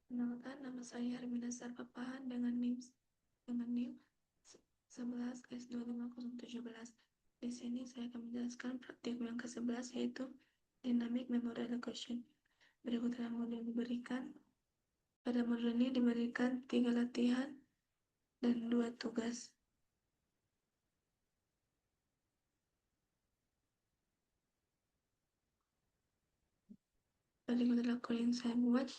Perkenalkan, nama saya Hermina Sarpapahan dengan NIM 11S25017. Di sini saya akan menjelaskan praktikum yang ke-11 yaitu Dynamic Memory Allocation. Berikutlah modul yang diberikan. Pada modul ini diberikan 3 latihan dan 2 tugas. Berikut adalah kode yang saya buat.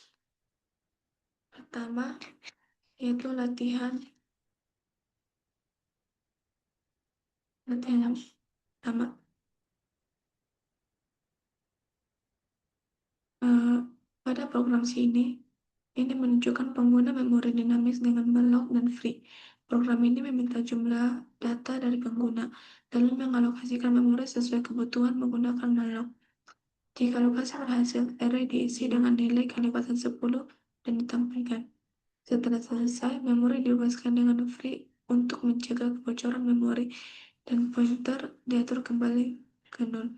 Pertama, yaitu latihan yang pertama. Pada program ini menunjukkan pengguna memori dinamis dengan melloc dan free. Program ini meminta jumlah data dari pengguna, lalu mengalokasikan memori sesuai kebutuhan menggunakan melloc. Jika alokasi berhasil, array diisi dengan nilai kelipatan 10 dan ditampilkan. Setelah selesai, memori dibebaskan dengan free untuk mencegah kebocoran memori, dan pointer diatur kembali ke 0.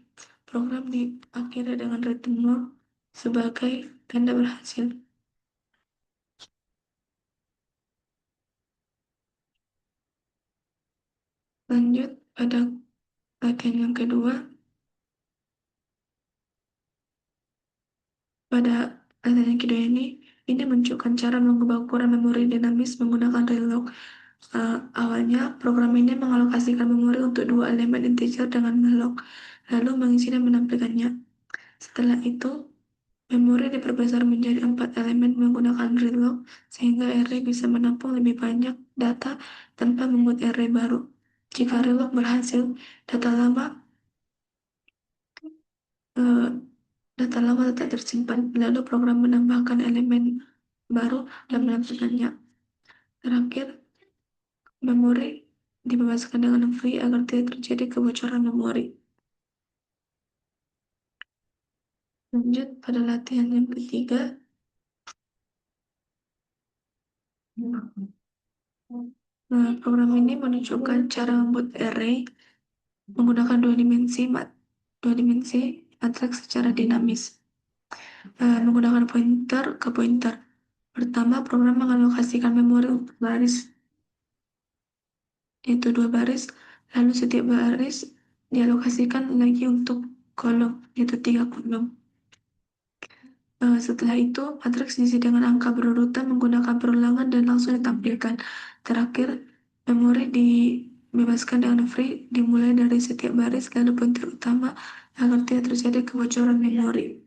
Program diakhiri dengan return 0 sebagai tanda berhasil. Lanjut pada latihan yang kedua. Pada latihan yang kedua ini menunjukkan cara mengubah ukuran memori dinamis menggunakan relog. Awalnya, program ini mengalokasikan memori untuk 2 elemen integer dengan malloc, lalu mengisi dan menampilkannya. Setelah itu, memori diperbesar menjadi 4 elemen menggunakan relog, sehingga array bisa menampung lebih banyak data tanpa membuat array baru. Jika relog berhasil, data lama eh, data lama tetap tersimpan, lalu program menambahkan elemen baru dan menampilkannya. Terakhir, memori dibebaskan dengan free agar tidak terjadi kebocoran memori. Lanjut pada latihan yang ketiga. Program ini menunjukkan cara membuat array menggunakan dua dimensi matriks secara dinamis. Menggunakan pointer ke pointer. Pertama, program mengalokasikan memori untuk baris, yaitu 2 baris, lalu setiap baris dialokasikan lagi untuk kolom, yaitu 3 kolom. Setelah itu, matriks diisi dengan angka berurutan menggunakan perulangan dan langsung ditampilkan. Terakhir, memori dibebaskan dengan free dimulai dari setiap baris lalu pointer utama agar tidak terjadi kebocoran memori.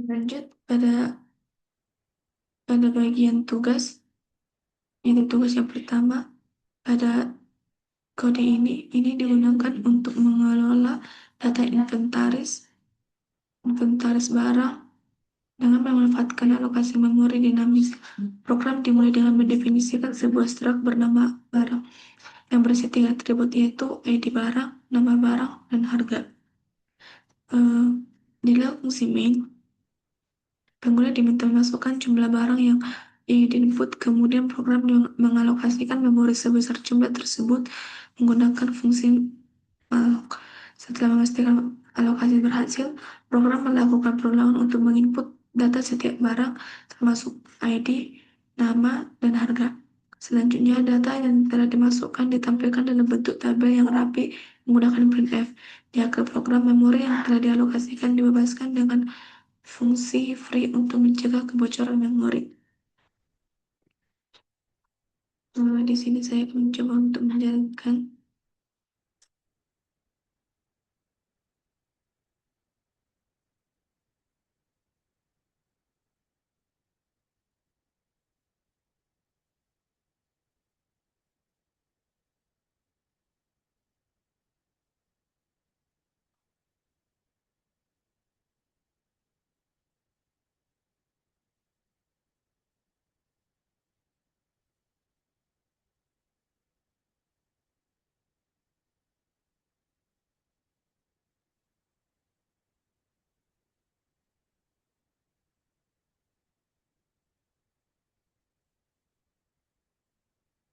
Lanjut pada bagian tugas. Ini tugas yang pertama. Pada kode ini digunakan untuk mengelola data inventaris barang dengan memanfaatkan alokasi memori dinamis. Program dimulai dengan mendefinisikan sebuah struk bernama barang yang berisi 3 atribut, yaitu ID barang, nama barang, dan harga. Di dalam fungsi main, pengguna diminta memasukkan jumlah barang yang ingin diinput, kemudian program mengalokasikan memori sebesar jumlah tersebut menggunakan fungsi malloc. Setelah memastikan alokasi berhasil, program melakukan perulangan untuk menginput data setiap barang, termasuk ID, nama, dan harga. Selanjutnya, data yang telah dimasukkan ditampilkan dalam bentuk tabel yang rapi menggunakan printf. Jika program memori yang telah dialokasikan dibebaskan dengan fungsi free untuk mencegah kebocoran memori. Di sini saya akan mencoba untuk menjalankan.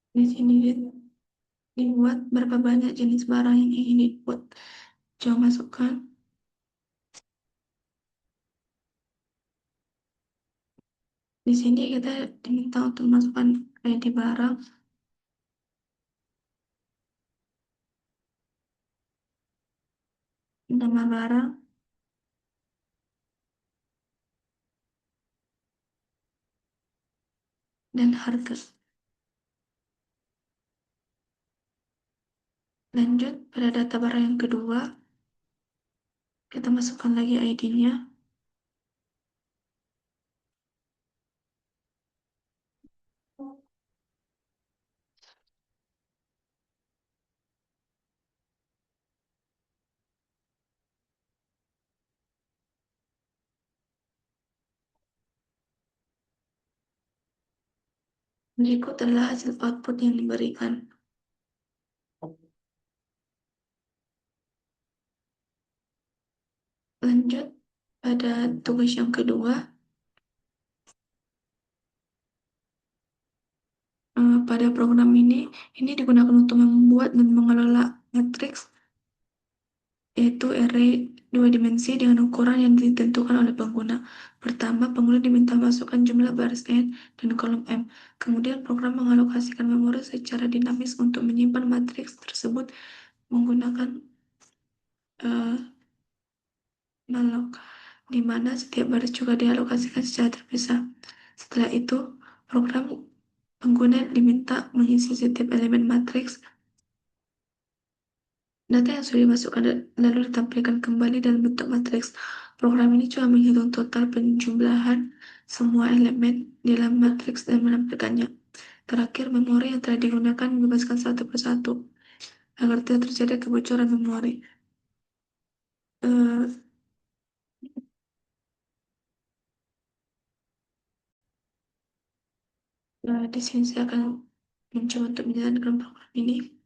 Di sini dibuat berapa banyak jenis barang yang ingin dibuat. Coba masukkan. Di sini kita diminta untuk masukkan ID barang, nama barang, dan harga. Lanjut, pada data barang yang kedua, kita masukkan lagi ID-nya. Berikut adalah hasil output yang diberikan. Lanjut, pada tugas yang kedua, pada program ini digunakan untuk membuat dan mengelola matriks, yaitu array dua dimensi dengan ukuran yang ditentukan oleh pengguna. Pertama, pengguna diminta masukkan jumlah baris n dan kolom m. Kemudian program mengalokasikan memori secara dinamis untuk menyimpan matriks tersebut menggunakan malloc, di mana setiap baris juga dialokasikan secara terpisah. Setelah itu, program pengguna diminta mengisi setiap elemen matriks. Data yang sudah dimasukkan lalu ditampilkan kembali dalam bentuk matriks. Program ini juga menghitung total penjumlahan semua elemen di dalam matriks dan menampilkannya. Terakhir, memori yang telah digunakan dibebaskan satu persatu agar tidak terjadi kebocoran memori. Eh, di sini saya akan mencoba untuk menjalankan program ini.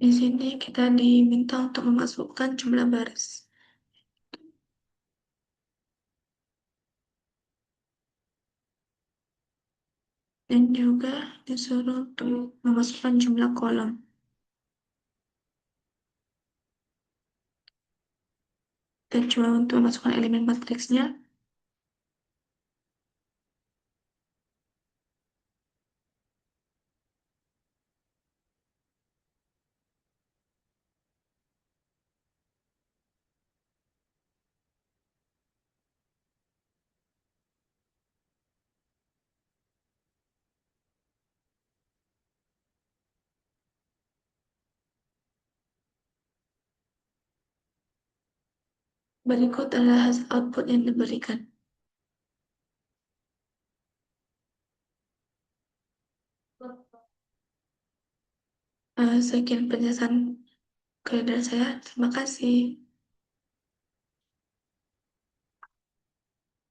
Di sini kita diminta untuk memasukkan jumlah baris dan juga disuruh untuk memasukkan jumlah kolom. Dan coba untuk memasukkan elemen matriksnya. Berikut adalah hasil output yang diberikan. Sekian penjelasan dari saya. Terima kasih.